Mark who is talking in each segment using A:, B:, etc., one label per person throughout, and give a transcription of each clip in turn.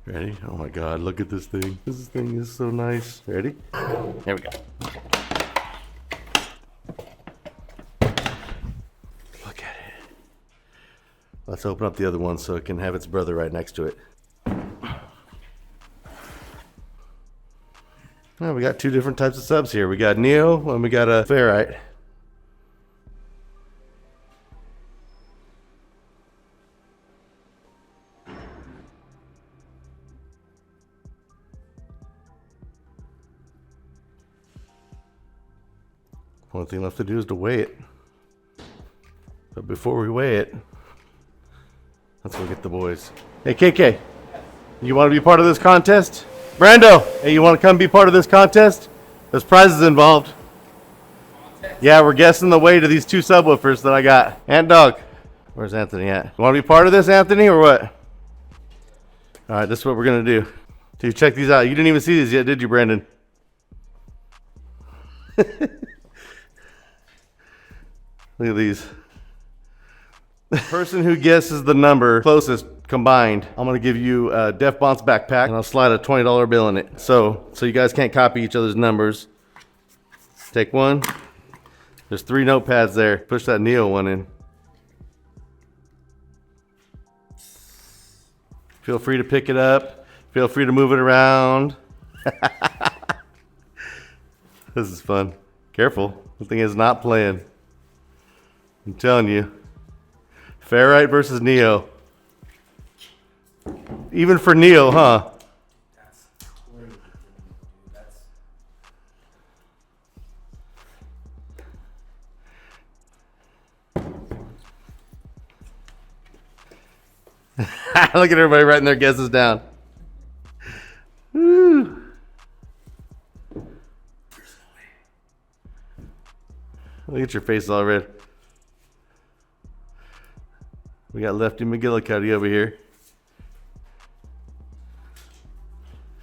A: Ready? Oh my God, look at this thing. This thing is so nice. Ready? There we go. Look at it. Let's open up the other one so it can have its brother right next to it. Well, we got two different types of subs here. We got Neo and we got a Ferrite. Only thing left to do is to weigh it. But before we weigh it, let's go get the boys. Hey, KK, you want to be part of this contest? Brando, hey, you want to come be part of this contest? There's prizes involved. Yeah, we're guessing the weight of these two subwoofers that I got. Ant Dog, where's Anthony at? You want to be part of this, Anthony, or what? All right, this is what we're going to do. Dude, check these out. You didn't even see these yet, did you, Brandon? Look at these. The person who guesses the number closest combined, I'm gonna give you a Def Bonce backpack and I'll slide a $20 bill in it. So you guys can't copy each other's numbers. Take one. There's 3 notepads there. Push that Neo one in. Feel free to pick it up. Feel free to move it around. This is fun. Careful, the thing is not playing. I'm telling you. Ferrite versus Neo. Even for Neo, huh?
B: That's crazy, dude.
A: That's... Look at everybody writing their guesses down. Woo. Look at your face all red. We got Lefty McGillicuddy over here.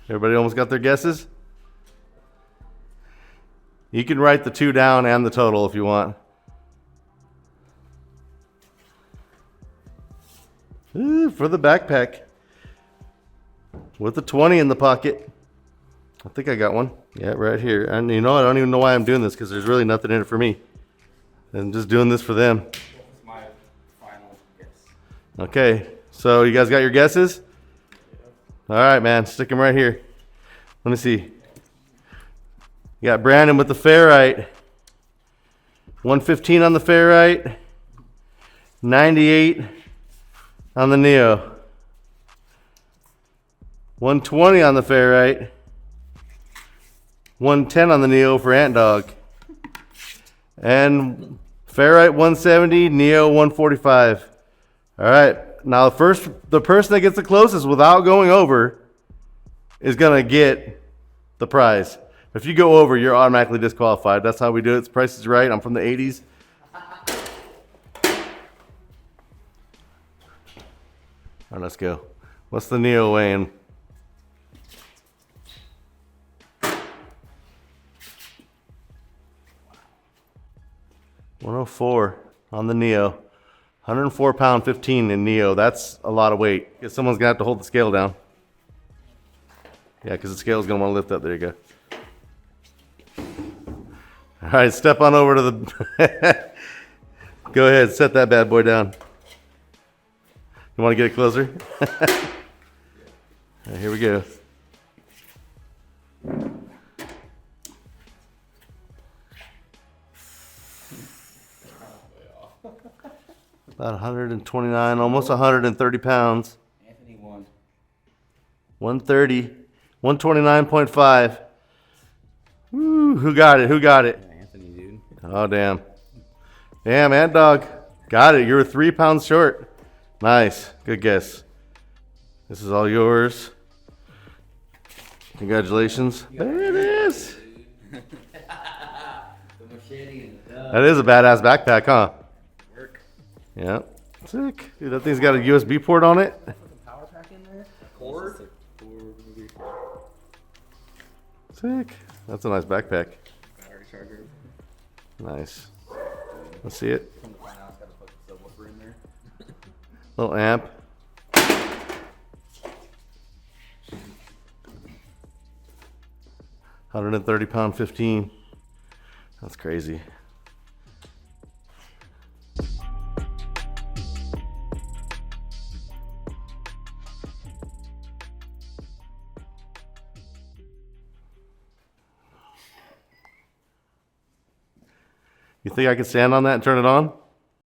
A: Everybody almost got their guesses? You can write the 2 down and the total if you want. Ooh, for the backpack. With the 20 in the pocket. I think I got one. Yeah, right here. And you know, I don't even know why I'm doing this because there's really nothing in it for me. I'm just doing this for them.
B: What was my final guess?
A: Okay, so you guys got your guesses? All right, man, stick them right here. Let me see. You got Brandon with the Ferrite. 115 on the Ferrite. 98 on the Neo. 120 on the Ferrite. 110 on the Neo for Ant Dog. And Ferrite 170, Neo 145. All right, now the person that gets the closest without going over is gonna get the prize. If you go over, you're automatically disqualified. That's how we do it. It's Price is Right. I'm from the 80s. All right, let's go. What's the Neo weighing? $104 on the Neo. 104 pound 15 in Neo. That's a lot of weight. Guess someone's gonna have to hold the scale down. Yeah, because the scale's gonna want to lift up. There you go. All right, step on over to the. Go ahead, set that bad boy down. You want to get it closer? All right, here we go. About 129, almost 130 pounds.
B: Anthony won.
A: 130, 129.5. Woo, who got it? Who got it?
B: Yeah, Anthony, dude.
A: Oh, damn. Damn, Ant Dog. Got it. You were 3 pounds short. Nice. Good guess. This is all yours. Congratulations. There it is.
B: The machete and the dub.
A: That is a badass backpack, huh?
B: Work.
A: Yeah. Sick. Dude, that thing's got a USB port on it.
B: Put the power pack in there. Cord.
A: Sick. That's a nice backpack.
B: Battery charger.
A: Nice. Let's see it.
B: Come to find out, gotta put the subwoofer in there.
A: Little amp. 130 pound 15. That's crazy. You think I could stand on that and turn it on?